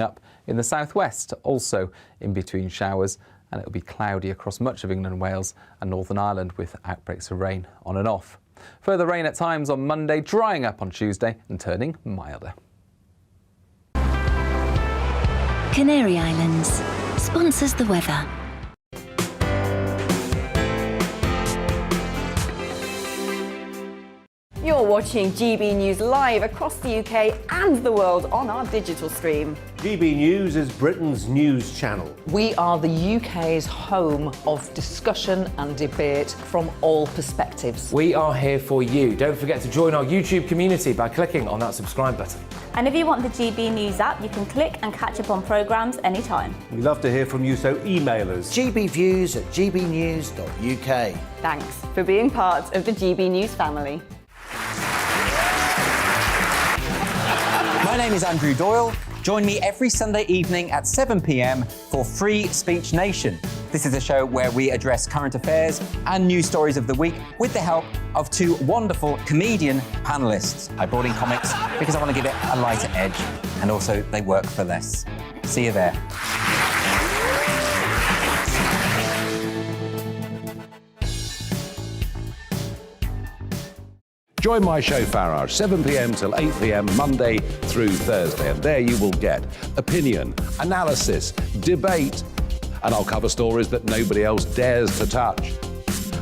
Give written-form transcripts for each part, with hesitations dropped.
Up in the southwest, also in between showers, and it will be cloudy across much of England and Wales and Northern Ireland with outbreaks of rain on and off. Further rain at times on Monday, drying up on Tuesday and turning milder. Canary Islands sponsors the weather. You're watching GB News live across the UK and the world on our digital stream. GB News is Britain's news channel. We are the UK's home of discussion and debate from all perspectives. We are here for you. Don't forget to join our YouTube community by clicking on that subscribe button. And if you want the GB News app, you can click and catch up on programmes anytime. We love to hear from you, so email us. gbviews@gbnews.uk. Thanks for being part of the GB News family. My name is Andrew Doyle. Join me every Sunday evening at 7 p.m. for Free Speech Nation. This is a show where we address current affairs and news stories of the week with the help of two wonderful comedian panellists. I brought in comics because I want to give it a lighter edge, and also they work for less. See you there. Join my show Farage, 7 p.m. till 8 p.m. Monday through Thursday, and there you will get opinion, analysis, debate, and I'll cover stories that nobody else dares to touch.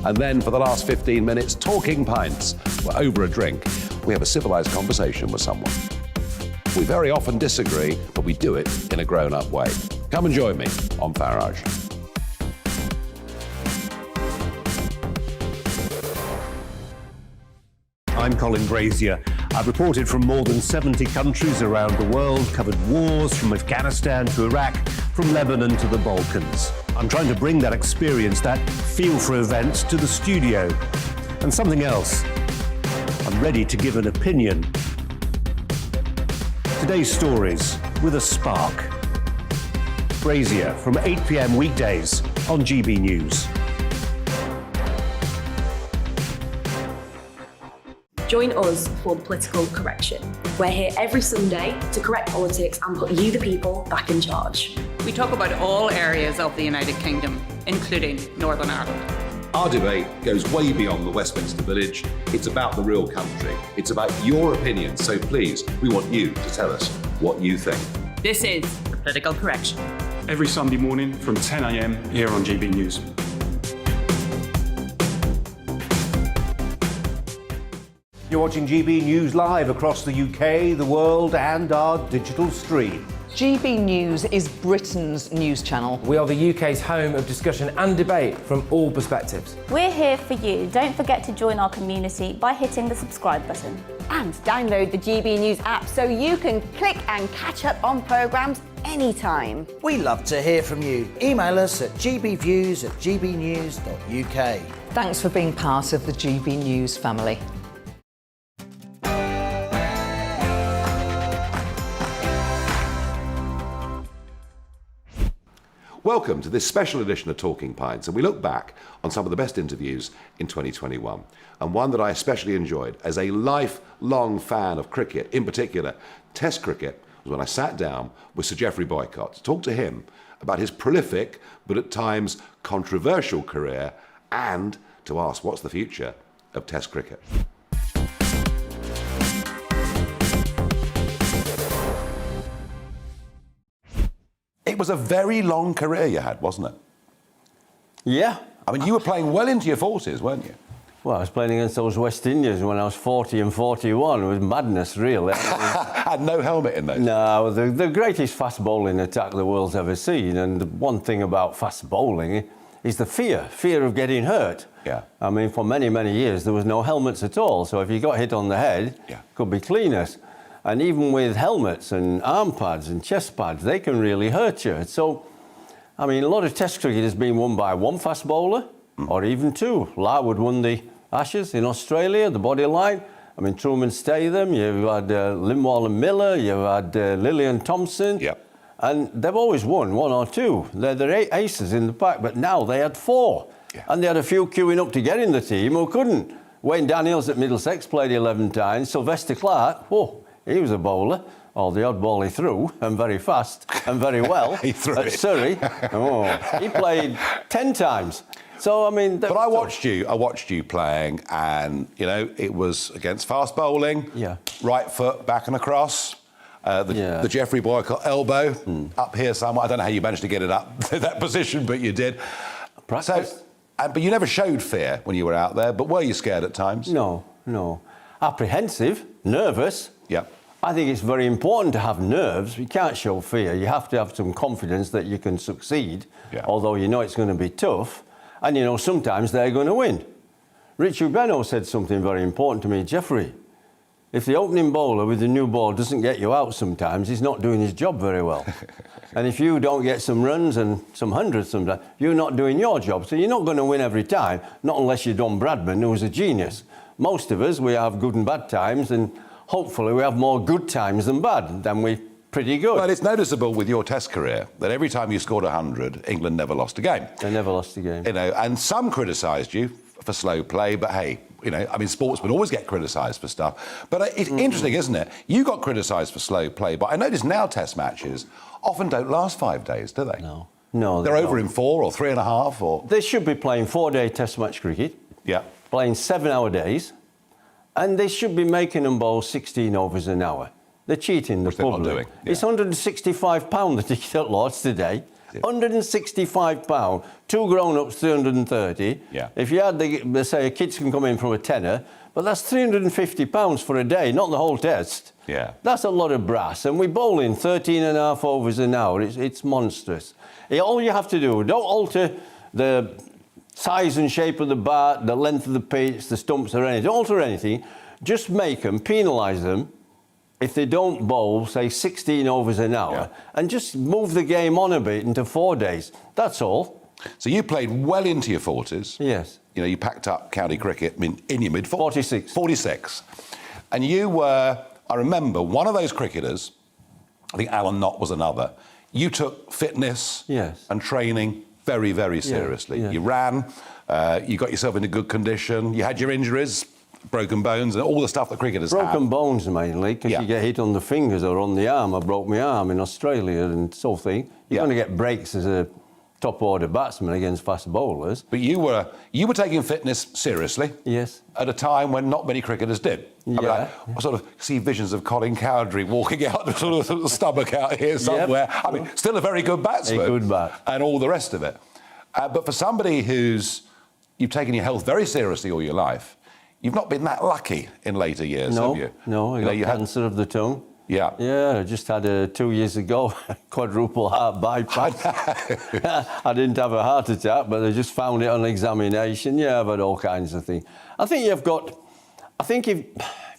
And then for the last 15 minutes, talking pints. We're over a drink. We have a civilised conversation with someone. We very often disagree, but we do it in a grown-up way. Come and join me on Farage. I'm Colin Brazier. I've reported from more than 70 countries around the world, covered wars from Afghanistan to Iraq, from Lebanon to the Balkans. I'm trying to bring that experience, that feel for events, to the studio. And something else. I'm ready to give an opinion. Today's stories with a spark. Brazier from 8 p.m. weekdays on GB News. Join us for Political Correction. We're here every Sunday to correct politics and put you, the people, back in charge. We talk about all areas of the United Kingdom, including Northern Ireland. Our debate goes way beyond the Westminster Village. It's about the real country. It's about your opinion. So please, we want you to tell us what you think. This is Political Correction. Every Sunday morning from 10 a.m. here on GB News. You're watching GB News live across the UK, the world, and our digital stream. GB News is Britain's news channel. We are the UK's home of discussion and debate from all perspectives. We're here for you. Don't forget to join our community by hitting the subscribe button. And download the GB News app so you can click and catch up on programmes anytime. We love to hear from you. Email us at gbviews@gbnews.uk. Thanks for being part of the GB News family. Welcome to this special edition of Talking Pints, and we look back on some of the best interviews in 2021. And one that I especially enjoyed as a lifelong fan of cricket, in particular Test cricket, was when I sat down with Sir Geoffrey Boycott to talk to him about his prolific but at times controversial career, and to ask what's the future of Test cricket. It was a very long career you had, wasn't it? Yeah. I mean, you were playing well into your 40s, weren't you? Well, I was playing against those West Indians when I was 40 and 41. It was madness, really. Had no helmet in those. No, the greatest fast bowling attack the world's ever seen. And the one thing about fast bowling is the fear of getting hurt. Yeah. I mean, for many, many years, there was no helmets at all. So if you got hit on the head, could be cleaners. And even with helmets and arm pads and chest pads, they can really hurt you. So, I mean, a lot of Test cricket has been won by one fast bowler, or even two. Larwood won the Ashes in Australia, the body line. I mean, Truman Statham, you've had Lindwall and Miller, you've had Lillian Thompson. Yep. And they've always won one or two. They're aces in the pack, but now they had four. Yeah. And they had a few queuing up to get in the team who couldn't. Wayne Daniels at Middlesex played 11 times. Sylvester Clarke, whoa, he was a bowler. Oh, the odd ball he threw, and very fast, and very well. He threw at it. Surrey. Oh, he played 10 times. So, I mean... But I watched you playing, and, you know, it was against fast bowling, right foot back and across, the Geoffrey Boycott elbow up here somewhere. I don't know how you managed to get it up to that position, but you did. Practice. So, but you never showed fear when you were out there, but were you scared at times? No. Apprehensive, nervous. Yeah. I think it's very important to have nerves. You can't show fear. You have to have some confidence that you can succeed, although you know it's going to be tough. And, you know, sometimes they're going to win. Richard Benno said something very important to me. Geoffrey, if the opening bowler with the new ball doesn't get you out sometimes, he's not doing his job very well. And if you don't get some runs and some hundreds sometimes, you're not doing your job. So you're not going to win every time, not unless you're Don Bradman, who's a genius. Most of us, we have good and bad times, and hopefully we have more good times than bad. Then we're pretty good. Well, it's noticeable with your Test career that every time you scored 100, England never lost a game. They never lost a game. You know, and some criticised you for slow play, but hey, you know, I mean, sportsmen always get criticised for stuff. But it's interesting, isn't it? You got criticised for slow play, but I notice now Test matches often don't last 5 days, do they? No. They're over in 4 or 3.5 or... They should be playing 4-day Test match cricket. Yeah. Playing 7-hour days. And they should be making them bowl 16 overs an hour. They're cheating the public. They're not doing. It's £165 the ticket at Lord's today. £165. 2 grown-ups, 330. Yeah. If you had, they say, kids can come in from a tenner, but that's £350 for a day, not the whole test. Yeah. That's a lot of brass. And we bowl in 13.5 overs an hour. It's monstrous. All you have to do, don't alter the size and shape of the bat, the length of the pitch, the stumps or anything. Don't alter anything. Just make them, penalise them, if they don't bowl, say, 16 overs an hour, and just move the game on a bit into 4 days. That's all. So you played well into your 40s. Yes. You know, you packed up county cricket in your mid-40s. 46. 46. And you were, I remember, one of those cricketers, I think Alan Knott was another, you took fitness and training very, very seriously. Yeah. You ran, you got yourself into good condition, you had your injuries, broken bones and all the stuff that cricketers have. Broken bones mainly, because you get hit on the fingers or on the arm. I broke my arm in Australia and so thing. You're going to get breaks as a top-order batsman against fast bowlers. But you were taking fitness seriously. Yes. At a time when not many cricketers did. Yeah. I mean, I sort of see visions of Colin Cowdrey walking out, sort of stomach out here somewhere. I mean, still a very good batsman. A good bat. And all the rest of it. But for somebody you've taken your health very seriously all your life, you've not been that lucky in later years, have you? No, I got cancer of the tongue. Yeah. Yeah, I just had 2 years ago, quadruple heart bypass. I didn't have a heart attack, but they just found it on examination. Yeah, I've had all kinds of things. I think if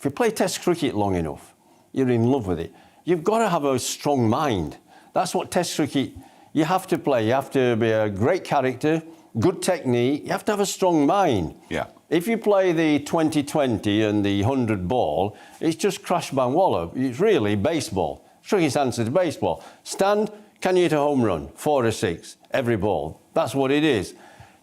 you play Test cricket long enough, you're in love with it. You've got to have a strong mind. That's what Test cricket, you have to play. You have to be a great character, good technique. You have to have a strong mind. Yeah. If you play the 20-20 and the 100 ball, it's just crash, bang, wallop. It's really baseball. Cricket's answer to baseball. Stand, can you hit a home run? 4 or 6, every ball. That's what it is.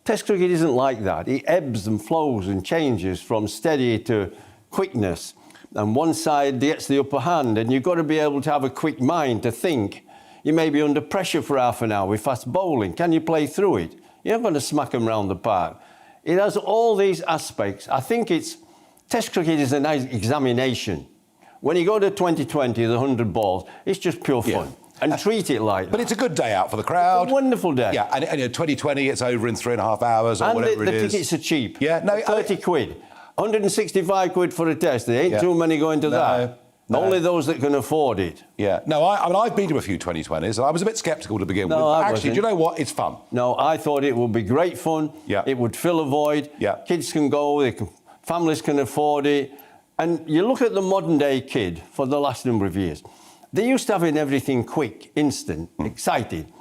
Test cricket isn't like that. It ebbs and flows and changes from steady to quickness. And one side gets the upper hand, and you've got to be able to have a quick mind to think. You may be under pressure for half an hour with fast bowling. Can you play through it? You're not going to smack them round the park. It has all these aspects. I think Test cricket is a nice examination. When you go to 20-20, the 100 balls, it's just pure fun. And treat it like that. But it's a good day out for the crowd. It's a wonderful day. Yeah, and 20-20, it's over in 3.5 hours or whatever it is. And the tickets are cheap. Yeah, no, 30 quid. 165 quid for a test. There ain't too many going to that. No. Only those that can afford it. Yeah. No, I mean, I've been to a few 20-20s, and I was a bit sceptical to begin with. Actually, do you know what? It's fun. No, I thought it would be great fun. Yeah. It would fill a void. Yeah. Kids can go, families can afford it. And you look at the modern-day kid for the last number of years. They used to having everything quick, instant, excited.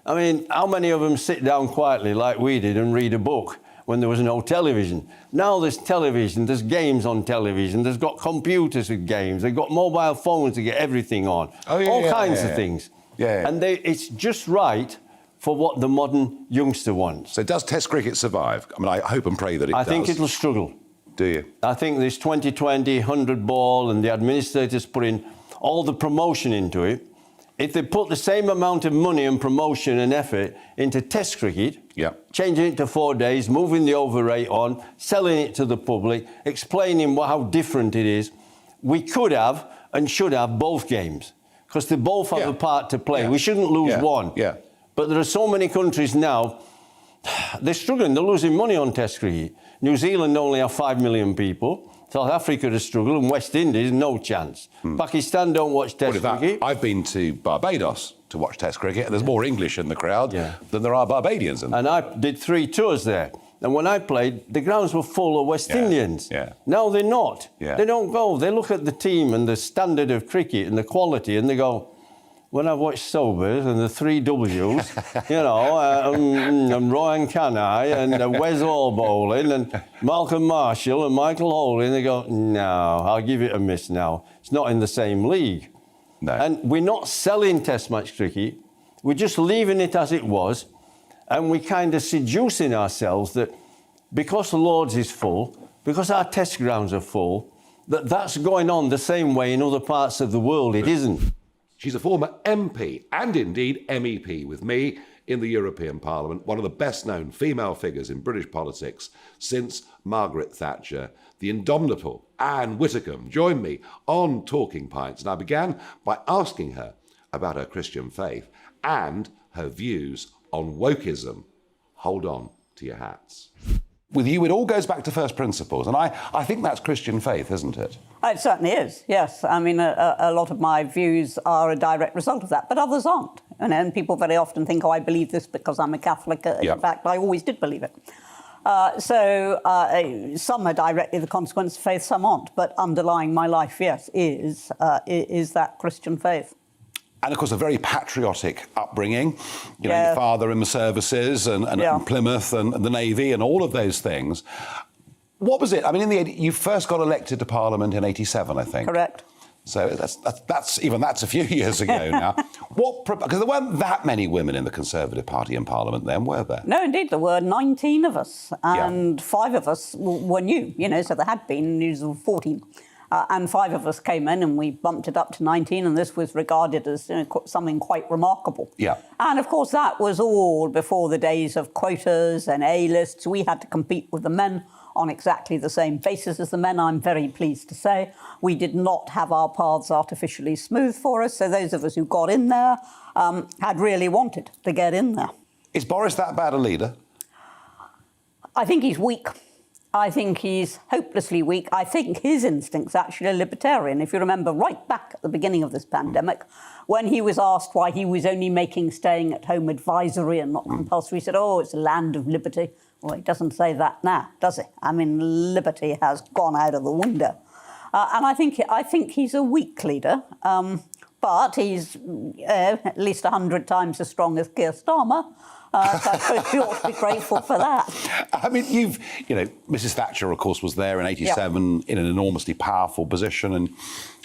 I mean, how many of them sit down quietly like we did and read a book when there was no television? Now there's television, there's games on television, there's got computers with games, they've got mobile phones to get everything on. All kinds of things. Yeah. And it's just right for what the modern youngster wants. So does Test cricket survive? I mean, I hope and pray that it does. I think it'll struggle. Do you? I think this 20-20, 100 ball and the administrators put in all the promotion into it. If they put the same amount of money and promotion and effort into Test cricket, changing it to 4 days, moving the over rate on, selling it to the public, explaining how different it is, we could have and should have both games, because they both have a part to play. We shouldn't lose one. But there are so many countries now, they're struggling, they're losing money on Test cricket. New Zealand only have 5 million people. South Africa has struggled, and West Indies, no chance. Pakistan don't watch Test cricket. I've been to Barbados to watch Test cricket, and there's more English in the crowd than there are Barbadians. And I did 3 tours there. And when I played, the grounds were full of West Indians. Now they're not. They don't go. They look at the team and the standard of cricket and the quality, and they go, when I watched Sobers and the 3 W's, and Ryan Canai and Wes Hall bowling and Malcolm Marshall and Michael Holding, they go, no, I'll give it a miss now. It's not in the same league. No. And we're not selling Test match cricket. We're just leaving it as it was, and we're kind of seducing ourselves that because Lord's is full, because our Test grounds are full, that's going on the same way in other parts of the world. It isn't. She's a former MP and indeed MEP with me in the European Parliament, one of the best-known female figures in British politics since Margaret Thatcher. The indomitable Ann Widdecombe joined me on Talking Pints, and I began by asking her about her Christian faith and her views on wokeism. Hold on to your hats. With you, it all goes back to first principles, and I think that's Christian faith, isn't it? It certainly is, yes. I mean, a lot of my views are a direct result of that, but others aren't. And people very often think, I believe this because I'm a Catholic. In fact, I always did believe it. Some are directly the consequence of faith, some aren't. But underlying my life, yes, is that Christian faith. And, of course, a very patriotic upbringing. You know, your father in the services and Plymouth and the Navy and all of those things. What was it? I mean, in the 80s, you first got elected to Parliament in 87, I think. Correct. So that's a few years ago now. Because there weren't that many women in the Conservative Party in Parliament then, were there? No, indeed, there were 19 of us, and 5 of us were new, so there had been news of 14. And 5 of us came in and we bumped it up to 19, and this was regarded as something quite remarkable. And, of course, that was all before the days of quotas and A-lists. We had to compete with the men on exactly the same basis as the men, I'm very pleased to say. We did not have our paths artificially smooth for us, so those of us who got in there had really wanted to get in there. Is Boris that bad a leader? I think he's weak. I think he's hopelessly weak. I think his instincts actually are libertarian. If you remember right back at the beginning of this pandemic, when he was asked why he was only making staying at home advisory and not compulsory, he said, it's a land of liberty. Well, he doesn't say that now, does he? I mean, liberty has gone out of the window. And I think he's a weak leader, but he's at least 100 times as strong as Keir Starmer. So I suppose we ought to be grateful for that. I mean, Mrs. Thatcher, of course, was there in 87 in an enormously powerful position, and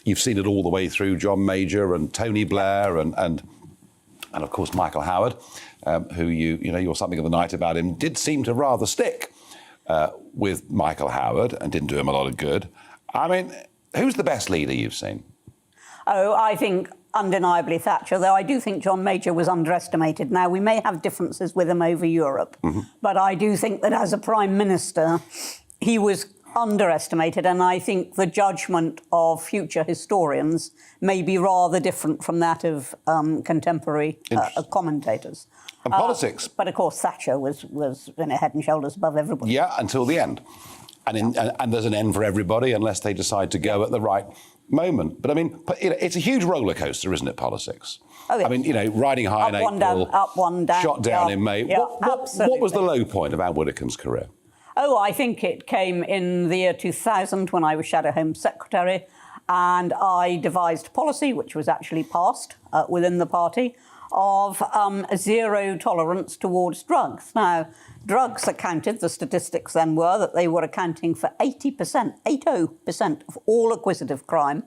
you've seen it all the way through John Major and Tony Blair and of course, Michael Howard, who you're something of the night about him, did seem to rather stick with Michael Howard and didn't do him a lot of good. I mean, who's the best leader you've seen? I think undeniably Thatcher, though I do think John Major was underestimated. Now, we may have differences with him over Europe, but I do think that as a Prime Minister, he was underestimated, and I think the judgment of future historians may be rather different from that of contemporary commentators. And politics. But, of course, Thatcher was head and shoulders above everybody. Yeah, until the end. And there's an end for everybody unless they decide to go at the right moment. But I mean, it's a huge roller coaster, isn't it, politics? Oh, yes. I mean, riding high in April, up, one down, shot down in May. What was the low point of Ann Widdecombe's career? I think it came in the year 2000 when I was Shadow Home Secretary, and I devised policy, which was actually passed within the party, of zero tolerance towards drugs. Now, drugs accounted, the statistics then were that they were accounting for 80% of all acquisitive crime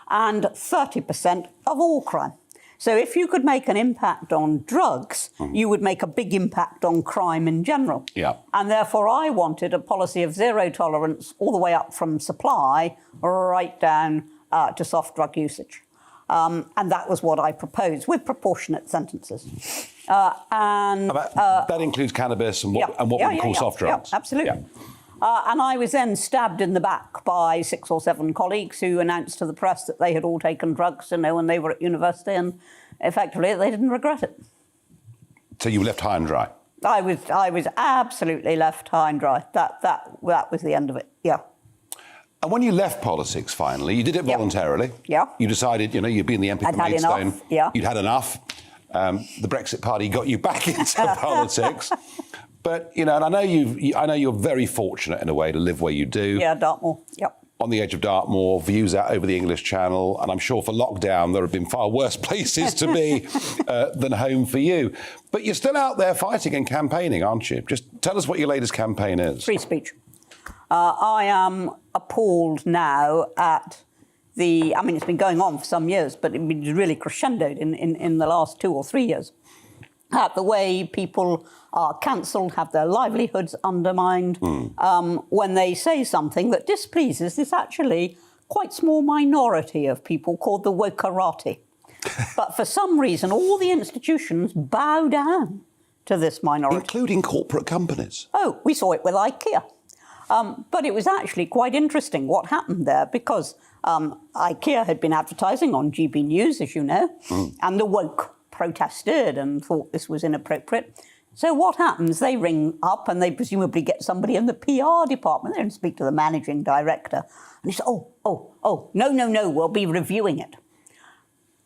and 30% of all crime. So if you could make an impact on drugs, you would make a big impact on crime in general. And therefore I wanted a policy of zero tolerance all the way up from supply right down to soft drug usage. And that was what I proposed, with proportionate sentences. That includes cannabis and what we call soft drugs. Yeah, absolutely. Yeah. And I was then stabbed in the back by 6 or 7 colleagues who announced to the press that they had all taken drugs, when they were at university, and effectively they didn't regret it. So you were left high and dry? I was absolutely left high and dry. That was the end of it, yeah. And when you left politics finally, you did it voluntarily. Yeah. You decided, you'd been the MP for Maidstone. Enough. Yeah. You'd had enough. The Brexit Party got you back into politics. But, and I know you're very fortunate in a way to live where you do. Yeah, Dartmoor, yep. On the edge of Dartmoor, views out over the English Channel, and I'm sure for lockdown there have been far worse places to be than home for you. But you're still out there fighting and campaigning, aren't you? Just tell us what your latest campaign is. Free speech. I am appalled now at it's been going on for some years, but it's been really crescendoed in the last 2 or 3 years, at the way people are cancelled, have their livelihoods undermined, when they say something that displeases this actually quite small minority of people called the wokerati. But for some reason, all the institutions bow down to this minority. Including corporate companies. Oh, we saw it with IKEA. But it was actually quite interesting what happened there, because IKEA had been advertising on GBNews, as you know, and the woke protested and thought this was inappropriate. So what happens? They ring up and they presumably get somebody in the PR department there and speak to the managing director. And he said, no, we'll be reviewing it.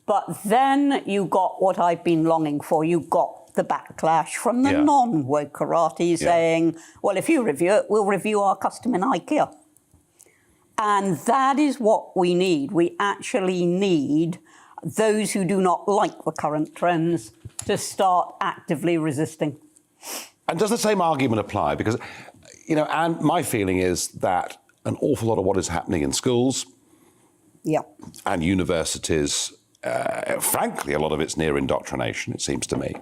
But then you got what I've been longing for. You got the backlash from the non-wokerati saying, well, if you review it, we'll review our custom in IKEA. And that is what we need. We actually need those who do not like the current trends to start actively resisting. And does the same argument apply? Because, and my feeling is that an awful lot of what is happening in schools and universities, frankly, a lot of it's near indoctrination, it seems to me.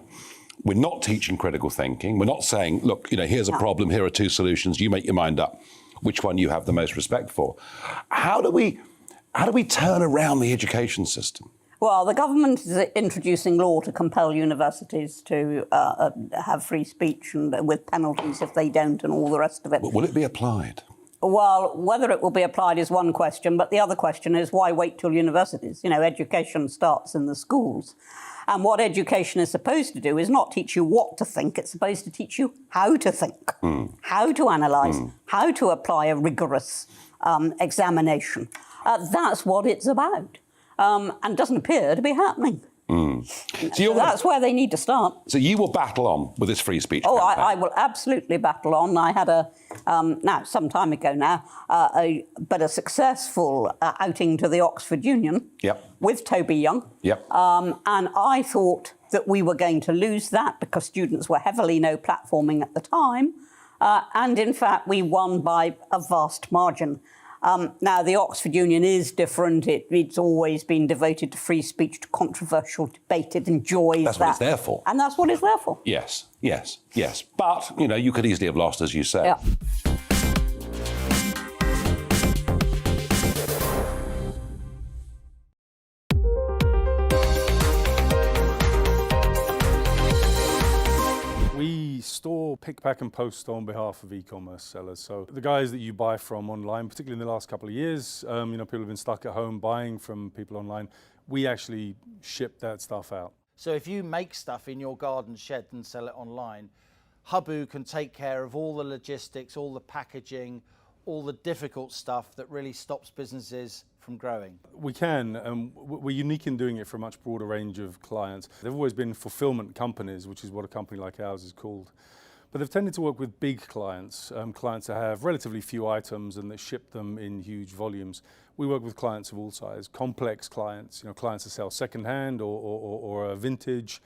We're not teaching critical thinking. We're not saying, look, here's a problem, here are 2 solutions, you make your mind up which one you have the most respect for. How do we turn around the education system? Well, the government is introducing law to compel universities to have free speech and with penalties if they don't and all the rest of it. But will it be applied? Well, whether it will be applied is one question, but the other question is why wait till universities? Education starts in the schools. And what education is supposed to do is not teach you what to think, it's supposed to teach you how to think, how to analyse, how to apply a rigorous examination. That's what it's about, and doesn't appear to be happening. So that's where they need to start. So you will battle on with this free speech campaign? I will absolutely battle on. I had some time ago now, a successful outing to the Oxford Union with Toby Young. And I thought that we were going to lose that because students were heavily no-platforming at the time. And in fact, we won by a vast margin. Now, the Oxford Union is different. It's always been devoted to free speech, to controversial debate. It enjoys that. That's what it's there for. And that's what it's there for. Yes. But, you could easily have lost, as you said. Yeah. We store, pick, pack and post on behalf of e-commerce sellers. So the guys that you buy from online, particularly in the last couple of years, people have been stuck at home buying from people online. We actually ship that stuff out. So if you make stuff in your garden shed and sell it online, Hubu can take care of all the logistics, all the packaging, all the difficult stuff that really stops businesses from growing? We can. We're unique in doing it for a much broader range of clients. They've always been fulfillment companies, which is what a company like ours is called. But they've tended to work with big clients, clients that have relatively few items and that ship them in huge volumes. We work with clients of all sizes, complex clients, clients that sell secondhand or vintage,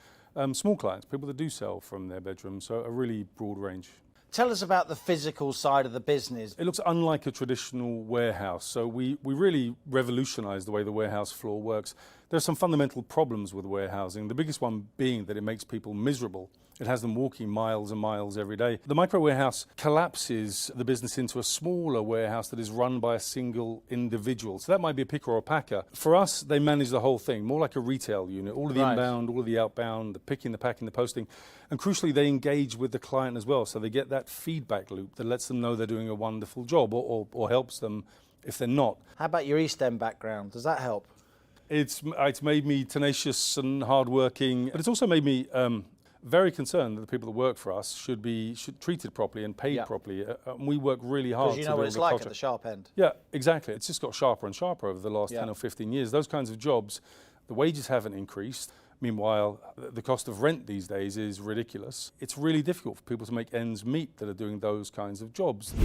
small clients, people that do sell from their bedroom, so a really broad range. Tell us about the physical side of the business. It looks unlike a traditional warehouse, so we really revolutionised the way the warehouse floor works. There are some fundamental problems with warehousing, the biggest one being that it makes people miserable. It has them walking miles and miles every day. The micro warehouse collapses the business into a smaller warehouse that is run by a single individual. So that might be a picker or a packer. For us, they manage the whole thing, more like a retail unit, all of the inbound, all of the outbound, the picking, the packing, the posting. And crucially, they engage with the client as well. So they get that feedback loop that lets them know they're doing a wonderful job or helps them if they're not. How about your East End background? Does that help? It's made me tenacious and hardworking, but it's also made me very concerned that the people that work for us should be treated properly and paid properly. We work really hard. Because you know what it's like at the sharp end. Yeah, exactly. It's just got sharper and sharper over the last 10 or 15 years. Those kinds of jobs, the wages haven't increased. Meanwhile, the cost of rent these days is ridiculous. It's really difficult for people to make ends meet that are doing those kinds of jobs.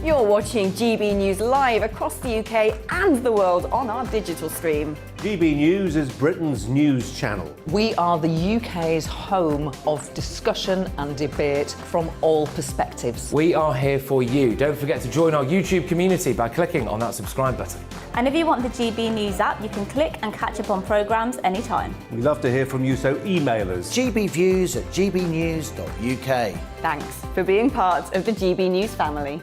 You're watching GB News live across the UK and the world on our digital stream. GB News is Britain's news channel. We are the UK's home of discussion and debate from all perspectives. We are here for you. Don't forget to join our YouTube community by clicking on that subscribe button. And if you want the GB News app, you can click and catch up on programmes anytime. We love to hear from you, so email us. gbviews@gbnews.uk. Thanks for being part of the GB News family.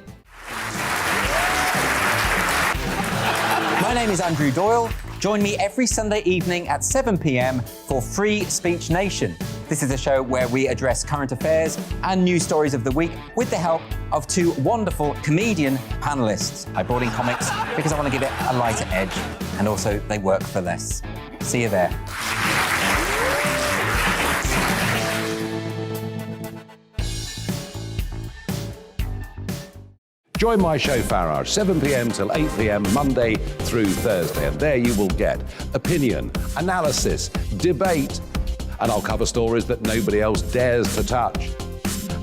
My name is Andrew Doyle. Join me every Sunday evening at 7 p.m. for Free Speech Nation. This is a show where we address current affairs and news stories of the week with the help of two wonderful comedian panellists. I brought in comics because I want to give it a lighter edge, and also they work for less. See you there. Join my show Farage, 7 p.m. till 8 p.m. Monday through Thursday, and there you will get opinion, analysis, debate, and I'll cover stories that nobody else dares to touch.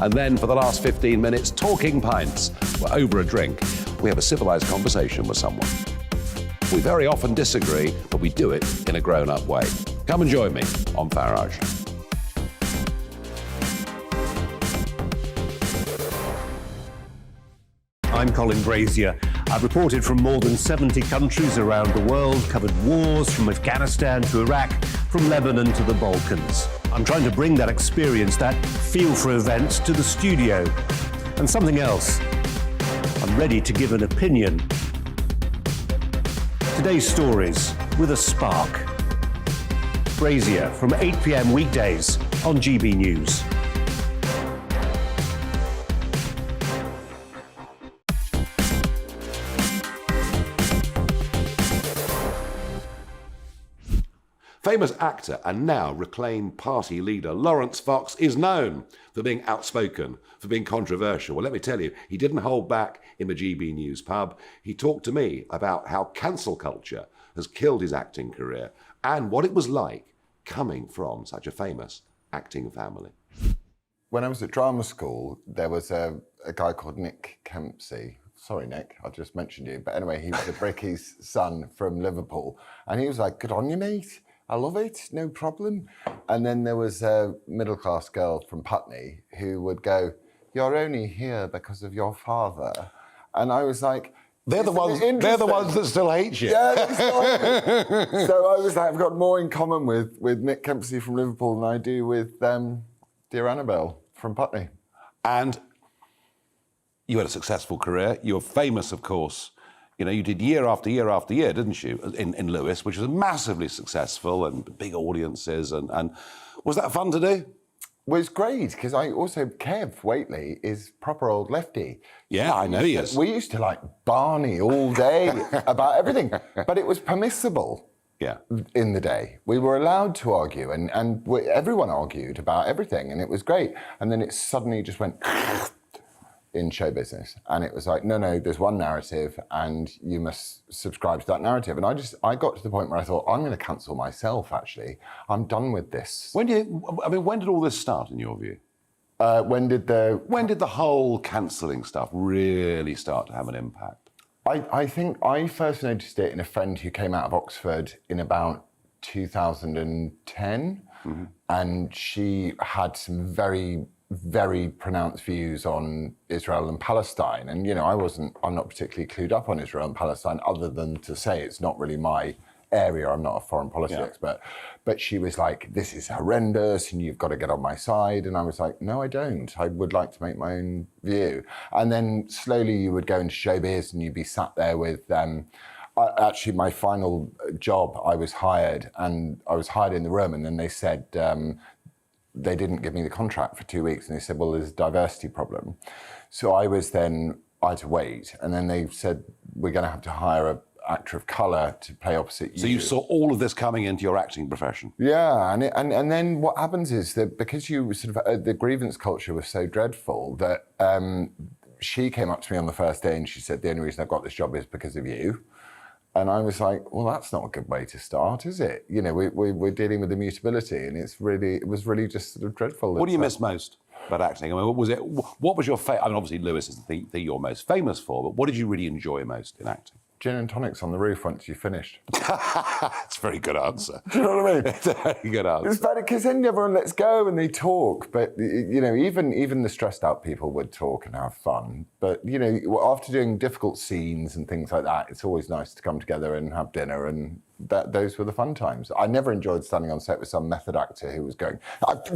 And then for the last 15 minutes, talking pints. We're over a drink. We have a civilised conversation with someone. We very often disagree, but we do it in a grown-up way. Come and join me on Farage. I'm Colin Brazier. I've reported from more than 70 countries around the world, covered wars from Afghanistan to Iraq, from Lebanon to the Balkans. I'm trying to bring that experience, that feel for events, to the studio. And something else, I'm ready to give an opinion. Today's stories with a spark. Brazier from 8 p.m. weekdays on GB News. Famous actor and now reclaimed party leader Laurence Fou is known for being outspoken, for being controversial. Well, let me tell you, he didn't hold back in the GB News pub. He talked to me about how cancel culture has killed his acting career and what it was like coming from such a famous acting family. When I was at drama school, there was a guy called Nick Kempsey. Sorry, Nick, I just mentioned you. But anyway, he was a Bricky's son from Liverpool. And he was like, good on you, mate. I love it, no problem. And then there was a middle-class girl from Putney who would go, you're only here because of your father. And I was like, they're the ones that still hate you. Yeah, exactly. So I was like, I've got more in common with Nick Kempsey from Liverpool than I do with dear Annabelle from Putney. And you had a successful career. You're famous, of course. You know, you did year after year after year, didn't you, in Lewis, which was massively successful and big audiences. And was that fun to do? Well, it's great, because I also, Kev Waitley is proper old lefty. Yeah, I know he is. We used to like Barney all day about everything, but it was permissible. Yeah. In the day. We were allowed to argue, and everyone argued about everything, and it was great. And then it suddenly just went in show business. And it was like, no, there's one narrative and you must subscribe to that narrative. And I got to the point where I thought, I'm going to cancel myself, actually. I'm done with this. When did all this start, in your view? When did the whole cancelling stuff really start to have an impact? I think I first noticed it in a friend who came out of Oxford in about 2010. Mm-hmm. And she had some very very pronounced views on Israel and Palestine. And, you know, I'm not particularly clued up on Israel and Palestine, other than to say it's not really my area. I'm not a foreign policy expert. But she was like, this is horrendous and you've got to get on my side. And I was like, no, I don't. I would like to make my own view. And then slowly you would go into showbiz and you'd be sat there with actually, my final job, I was hired in the room, and then they said, they didn't give me the contract for 2 weeks, and they said, well, there's a diversity problem. So I had to wait, and then they said, we're going to have to hire an actor of colour to play opposite you. So you saw all of this coming into your acting profession? Yeah, and then what happens is that because you sort of, the grievance culture was so dreadful that she came up to me on the first day and she said, the only reason I got this job is because of you. And I was like, well, that's not a good way to start, is it? You know, we're dealing with immutability, and it was really just sort of dreadful. What do you miss most about acting? I mean, what was your favorite? I mean, obviously Lewis is the thing you're most famous for, but what did you really enjoy most in acting? Gin and tonics on the roof once you finished. That's a very good answer. Do you know what I mean? It's a very good answer. It's better because then everyone lets go and they talk. But, you know, even the stressed out people would talk and have fun. But, you know, after doing difficult scenes and things like that, it's always nice to come together and have dinner, and those were the fun times. I never enjoyed standing on set with some method actor who was going,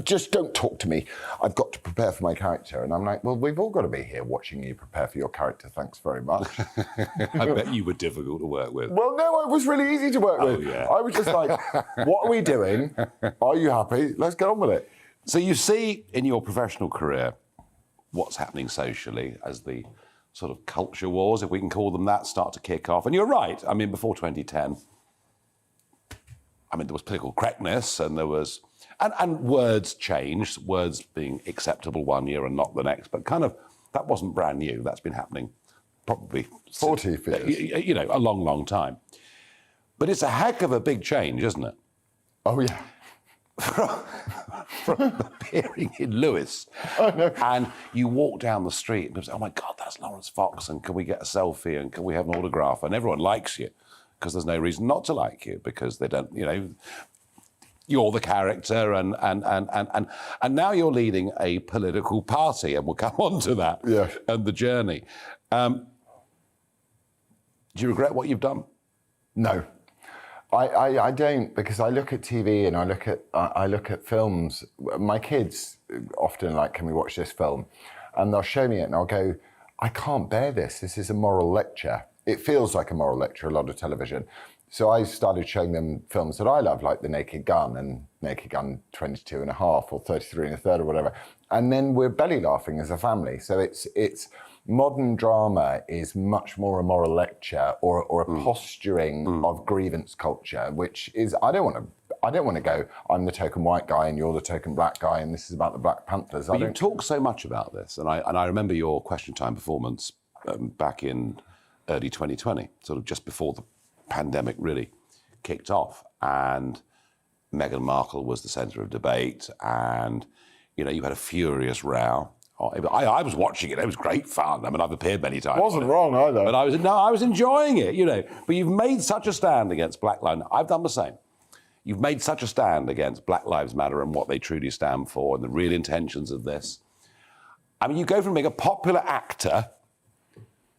just don't talk to me. I've got to prepare for my character. And I'm like, well, we've all got to be here watching you prepare for your character. Thanks very much. I bet you were difficult to work with. Well, no, it was really easy to work with. Yeah. I was just like, what are we doing? Are you happy? Let's get on with it. So you see in your professional career what's happening socially as the sort of culture wars, if we can call them that, start to kick off. And you're right. I mean, before 2010, I mean, there was political correctness, and there was, and words changed, words being acceptable one year and not the next, but kind of, that wasn't brand new. That's been happening probably 40 years. You know, a long, long time. But it's a heck of a big change, isn't it? Oh, yeah. From appearing in Lewis. Oh, no. And you walk down the street and people say, oh my God, that's Laurence Fox, and can we get a selfie, and can we have an autograph? And everyone likes you, because there's no reason not to like you, because they don't, you know, you're the character, and now you're leading a political party, and we'll come on to that and the journey. Do you regret what you've done? No. I don't, because I look at TV and I look at films. My kids often like, can we watch this film? And they'll show me it and I'll go, I can't bear this. This is a moral lecture. It feels like a moral lecture, a lot of television. So I started showing them films that I love, like The Naked Gun and Naked Gun 22 and a half or 33 and a third or whatever. And then we're belly laughing as a family. So it's modern drama is much more a moral lecture or a posturing of grievance culture, which is, I don't want to go, I'm the token white guy and you're the token black guy and this is about the Black Panthers. But you talk so much about this, and I remember your Question Time performance back in early 2020, sort of just before the pandemic really kicked off, and Meghan Markle was the centre of debate, and you know, you had a furious row. I was watching it. It was great fun. I mean, I've appeared many times. Wasn't wrong either. But I was enjoying it, you know. But you've made such a stand against Black Lives Matter. I've done the same. You've made such a stand against Black Lives Matter and what they truly stand for and the real intentions of this. I mean, you go from being a popular actor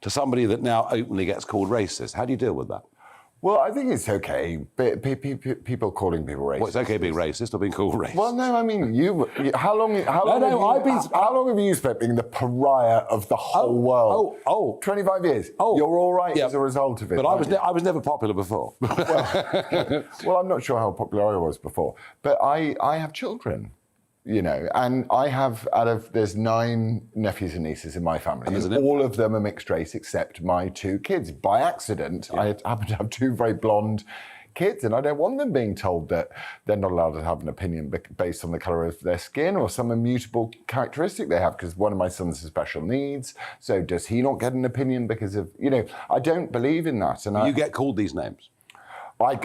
to somebody that now openly gets called racist. How do you deal with that? Well, I think it's okay. People calling people racist. Well, it's okay being racist or being called racist? Well, no, I mean, how long have you spent being the pariah of the whole world? 25 years. You're all right as a result of it. But I was never popular before. Well, I'm not sure how popular I was before. But I have children, you know, and I have, there's 9 nephews and nieces in my family. And all of them are mixed race except my 2 kids. By accident, I happen to have 2 very blonde kids, and I don't want them being told that they're not allowed to have an opinion based on the colour of their skin or some immutable characteristic they have, because one of my sons has special needs. So does he not get an opinion because of, you know, I don't believe in that. And you get called these names? I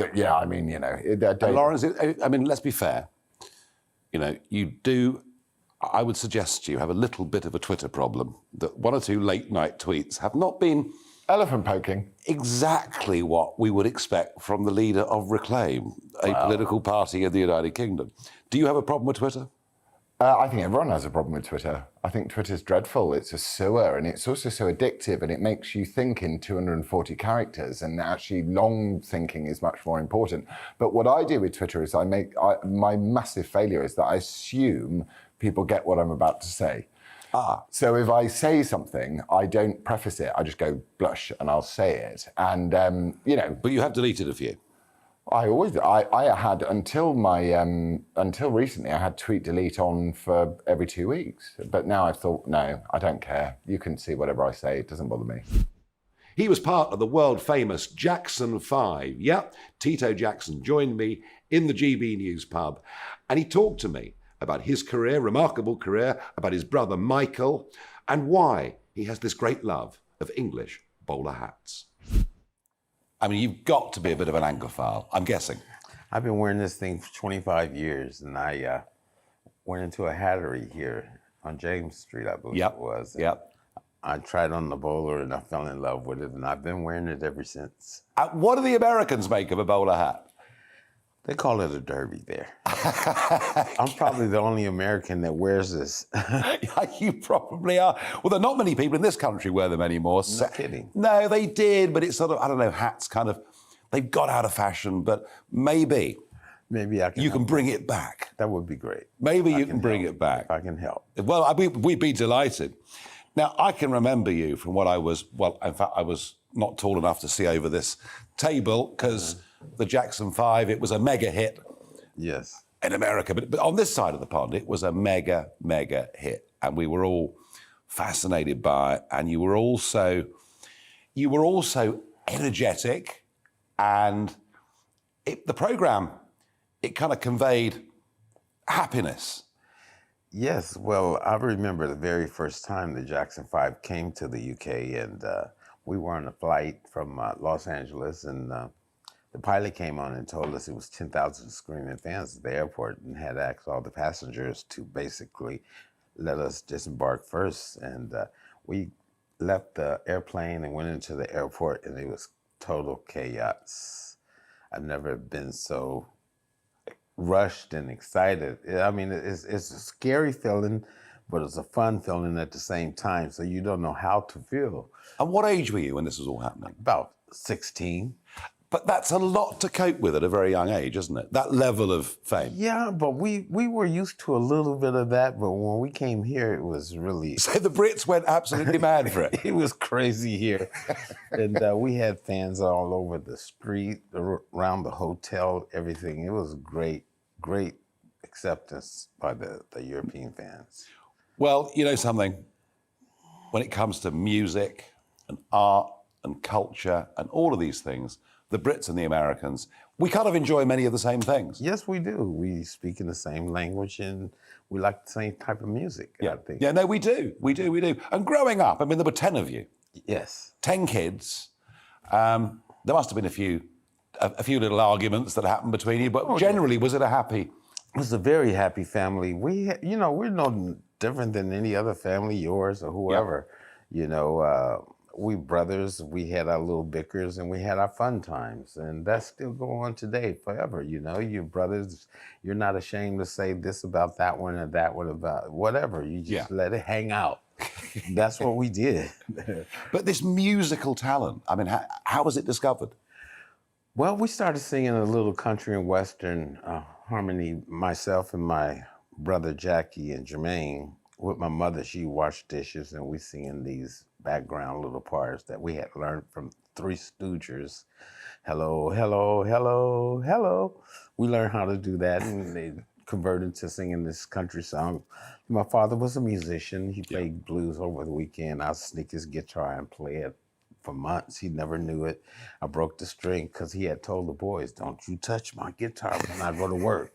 mean, you know. Laurence, I mean, let's be fair. You know, you do, I would suggest you have a little bit of a Twitter problem, that 1 or 2 late night tweets have not been... Elephant poking. Exactly what we would expect from the leader of Reclaim, a political party in the United Kingdom. Do you have a problem with Twitter? I think everyone has a problem with Twitter. I think Twitter's dreadful. It's a sewer, and it's also so addictive, and it makes you think in 240 characters, and actually long thinking is much more important. But what I do with Twitter is my massive failure is that I assume people get what I'm about to say. So if I say something, I don't preface it. I just go blush and I'll say it. And, you know. But you have deleted a few. I had until recently, I had tweet delete on for every 2 weeks. But now I've thought, no, I don't care. You can see whatever I say. It doesn't bother me. He was part of the world famous Jackson 5. Yep, Tito Jackson joined me in the GB News pub, and he talked to me about his career, remarkable career, about his brother Michael, and why he has this great love of English bowler hats. I mean, you've got to be a bit of an Anglophile, I'm guessing. I've been wearing this thing for 25 years, and I went into a hattery here on James Street, I believe it was. Yep. I tried on the bowler, and I fell in love with it, and I've been wearing it ever since. What do the Americans make of a bowler hat? They call it a derby there. I'm probably the only American that wears this. You probably are. Well, there are not many people in this country wear them anymore. No kidding. No, they did, but it's sort of, I don't know, hats kind of, they've got out of fashion, but maybe I can. You can bring it back. That would be great. Maybe you can bring it back. If I can help. Well, we'd be delighted. Now, I can remember you from what I was, well, in fact, I was not tall enough to see over this table because the Jackson 5, it was a mega hit. Yes. In America, but on this side of the pond, it was a mega, mega hit. And we were all fascinated by it. And you were also energetic, and the programme, it kind of conveyed happiness. Yes, well, I remember the very first time the Jackson 5 came to the UK, and we were on a flight from Los Angeles, and the pilot came on and told us it was 10,000 screaming fans at the airport, and had asked all the passengers to basically let us disembark first. And we left the airplane and went into the airport, and it was total chaos. I've never been so rushed and excited. I mean, it's a scary feeling, but it's a fun feeling at the same time, so you don't know how to feel. And what age were you when this was all happening? About 16. But that's a lot to cope with at a very young age, isn't it? That level of fame. Yeah, but we were used to a little bit of that, but when we came here, it was really... So the Brits went absolutely mad for it. It was crazy here. And we had fans all over the street, around the hotel, everything. It was great acceptance by the European fans. Well, you know something? When it comes to music and art and culture and all of these things, the Brits and the Americans, we kind of enjoy many of the same things. Yes, we do. We speak in the same language, and we like the same type of music, I think. Yeah, no, we do. We do. And growing up, I mean, there were 10 of you. Yes. 10 kids. There must have been a few little arguments that happened between you, but generally, was it a happy? It was a very happy family. We're no different than any other family, yours or whoever. Yep. We brothers, we had our little bickers and we had our fun times, and that's still going on today forever. Your brothers, you're not ashamed to say this about that one or that one about whatever. You just let it hang out. That's what we did. But this musical talent, I mean, how was it discovered? Well, we started singing a little country and western harmony, myself and my brother Jackie and Jermaine. With my mother, she washed dishes, and we singing these background little parts that we had learned from Three Stooges. Hello, hello, hello, hello. We learned how to do that, and they converted to singing this country song. My father was a musician. He played blues over the weekend. I'd sneak his guitar and play it for months. He never knew it. I broke the string because he had told the boys, "Don't you touch my guitar when I go to work."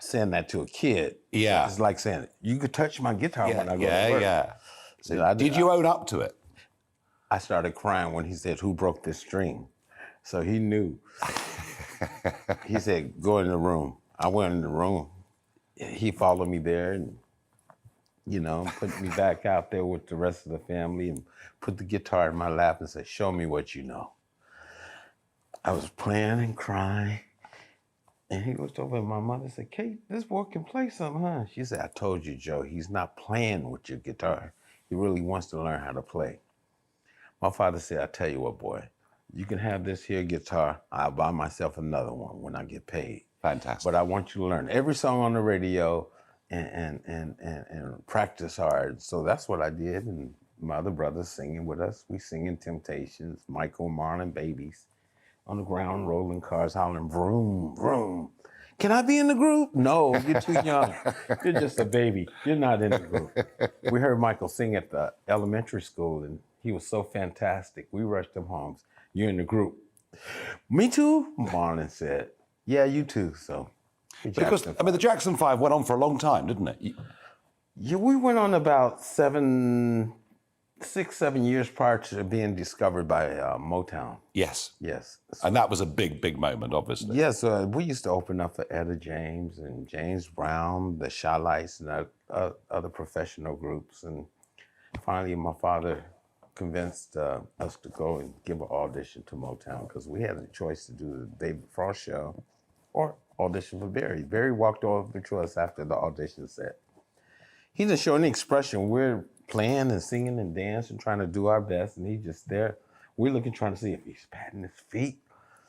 Saying that to a kid, it's like saying, "You could touch my guitar when I go to work." Yeah. So did you own up to it? I started crying when he said, "Who broke this string?" So he knew. He said, "Go in the room." I went in the room. He followed me there and, put me back out there with the rest of the family and put the guitar in my lap and said, "Show me what you know." I was playing and crying. And he looked over at my mother and said, Kate, this boy can play something, huh? She said, I told you, Joe, he's not playing with your guitar. He really wants to learn how to play. My father said, I tell you what, boy, you can have this here guitar. I'll buy myself another one when I get paid. Fantastic. But I want you to learn every song on the radio and practice hard. So that's what I did. And my other brothers singing with us. We singing Temptations, Michael, Marlon, Babies. On the ground, rolling cars, hollering, vroom, vroom. Can I be in the group? No, you're too young. You're just a baby. You're not in the group. We heard Michael sing at the elementary school, and he was so fantastic. We rushed him home. You're in the group. Me too? Marlon said, yeah, you too. So, because, I mean, the Jackson 5 went on for a long time, didn't it? Yeah, we went on about 6, 7 years prior to being discovered by Motown. Yes. Yes. And that was a big, big moment, obviously. Yes, we used to open up for Etta James and James Brown, the Shy-Lights, and other professional groups. And finally, my father convinced us to go and give an audition to Motown because we had a choice to do the David Frost show or audition for Barry. Barry walked over to us after the audition set. He didn't show any expression. We're playing and singing and dancing, trying to do our best, and he's just there. We're looking, trying to see if he's patting his feet.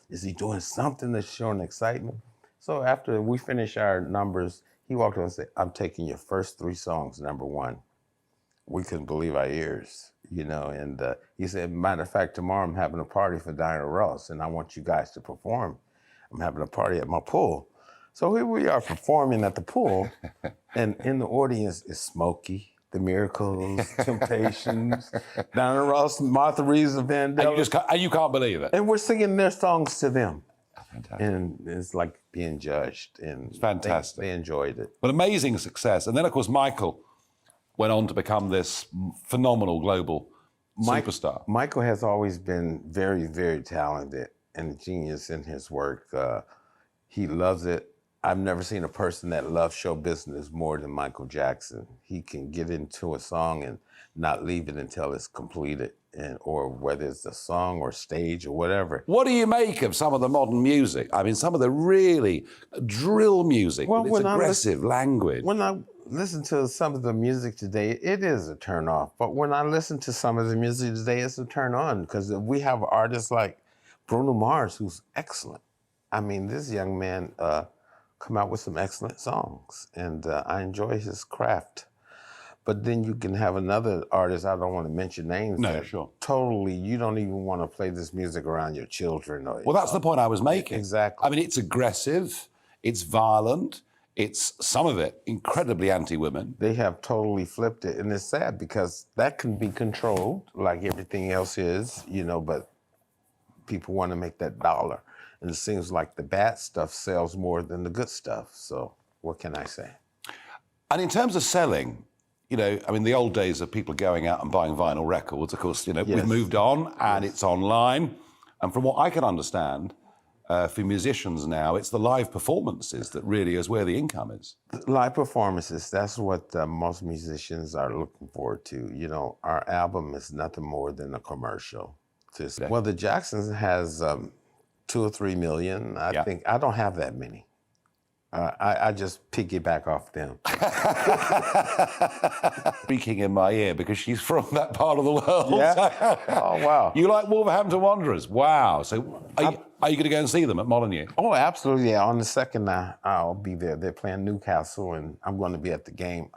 Is he doing something that's showing excitement? So after we finished our numbers, he walked over and said, I'm taking your first 3 songs, number 1. We couldn't believe our ears, you know, and he said, matter of fact, tomorrow I'm having a party for Diana Ross, and I want you guys to perform. I'm having a party at my pool. So here we are performing at the pool, and in the audience is Smokey, The Miracles, Temptations, Diana Ross, Martha Reeves, and Vandella. And you can't believe it. And we're singing their songs to them. Fantastic. And it's like being judged. And it's fantastic. They enjoyed it. But amazing success. And then, of course, Michael went on to become this phenomenal global superstar. Michael has always been very, very talented and a genius in his work. He loves it. I've never seen a person that loves show business more than Michael Jackson. He can get into a song and not leave it until it's completed, or whether it's a song or stage or whatever. What do you make of some of the modern music? I mean, some of the really drill music, with its aggressive language. When I listen to some of the music today, it is a turn off. But when I listen to some of the music today, it's a turn on, because we have artists like Bruno Mars, who's excellent. I mean, this young man come out with some excellent songs, and I enjoy his craft. But then you can have another artist, I don't want to mention names. No, sure. Totally, you don't even want to play this music around your children. Well, that's the point I was making. Exactly. I mean, it's aggressive, it's violent, it's, some of it, incredibly anti-women. They have totally flipped it, and it's sad because that can be controlled like everything else is, you know, but people want to make that dollar. And it seems like the bad stuff sells more than the good stuff. So what can I say? And in terms of selling, you know, I mean, the old days of people going out and buying vinyl records, of course, you know, we've moved on and it's online. And from what I can understand, for musicians now, it's the live performances that really is where the income is. Live performances, that's what most musicians are looking forward to. You know, our album is nothing more than a commercial. Well, the Jacksons has 2 or 3 million. I think I don't have that many. I just piggyback off them. Speaking in my ear because she's from that part of the world. Yeah. Oh, wow. You like Wolverhampton Wanderers? Wow. So are you going to go and see them at Molineux? Oh, absolutely. Yeah. On the 2nd, I'll be there. They're playing Newcastle, and I'm going to be at the game.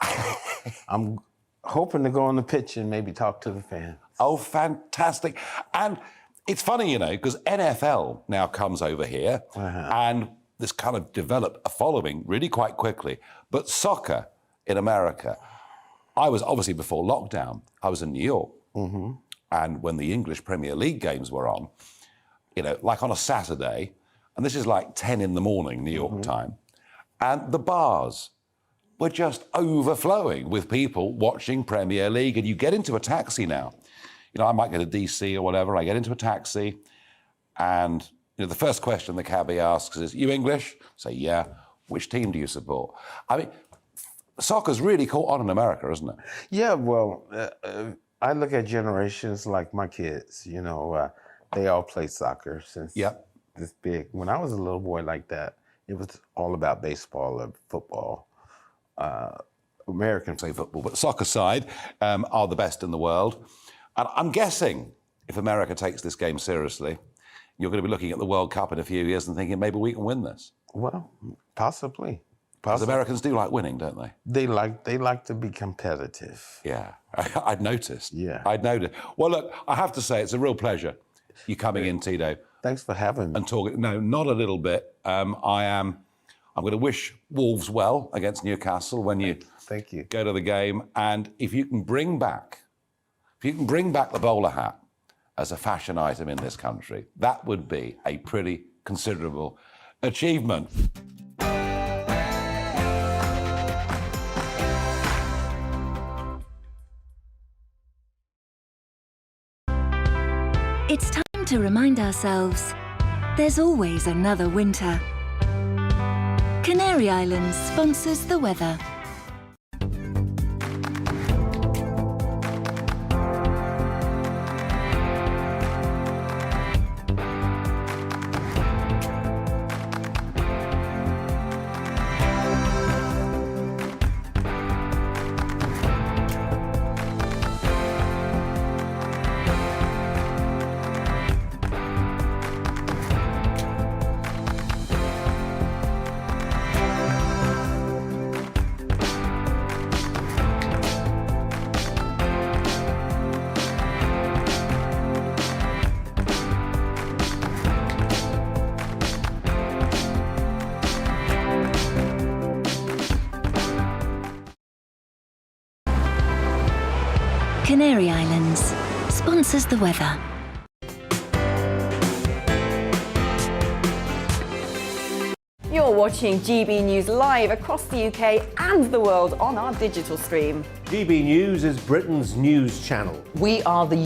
I'm hoping to go on the pitch and maybe talk to the fans. Oh, fantastic. And it's funny, you know, because NFL now comes over here and this kind of developed a following really quite quickly. But soccer in America, I was obviously before lockdown, I was in New York. Mm-hmm. And when the English Premier League games were on, you know, like on a Saturday, and this is like 10 in the morning, New York time, and the bars were just overflowing with people watching Premier League. And you get into a taxi now. You know, I might go to DC or whatever. I get into a taxi, and you know, the first question the cabbie asks is, "You English?" I say, "Yeah." "Which team do you support?" I mean, soccer's really caught on in America, isn't it? Yeah, well, I look at generations like my kids. You know, they all play soccer since this big. When I was a little boy like that, It was all about baseball or football. American say football, but soccer side are the best in the world. And I'm guessing if America takes this game seriously, you're going to be looking at the World Cup in a few years and thinking maybe we can win this. Well, possibly. Because Americans do like winning, don't they? They like to be competitive. Yeah, I'd noticed. Yeah. I'd noticed. Well, look, I have to say it's a real pleasure you coming in, Tito. Thanks for having me. And talking. No, not a little bit. I'm going to wish Wolves well against Newcastle when you Thank you. go to the game. And if you can bring back the bowler hat as a fashion item in this country, that would be a pretty considerable achievement. It's time to remind ourselves there's always another winter. Canary Islands sponsors the weather. Canary Islands sponsors the weather. You're watching GB News live across the UK and the world on our digital stream. GB News is Britain's news channel. We are the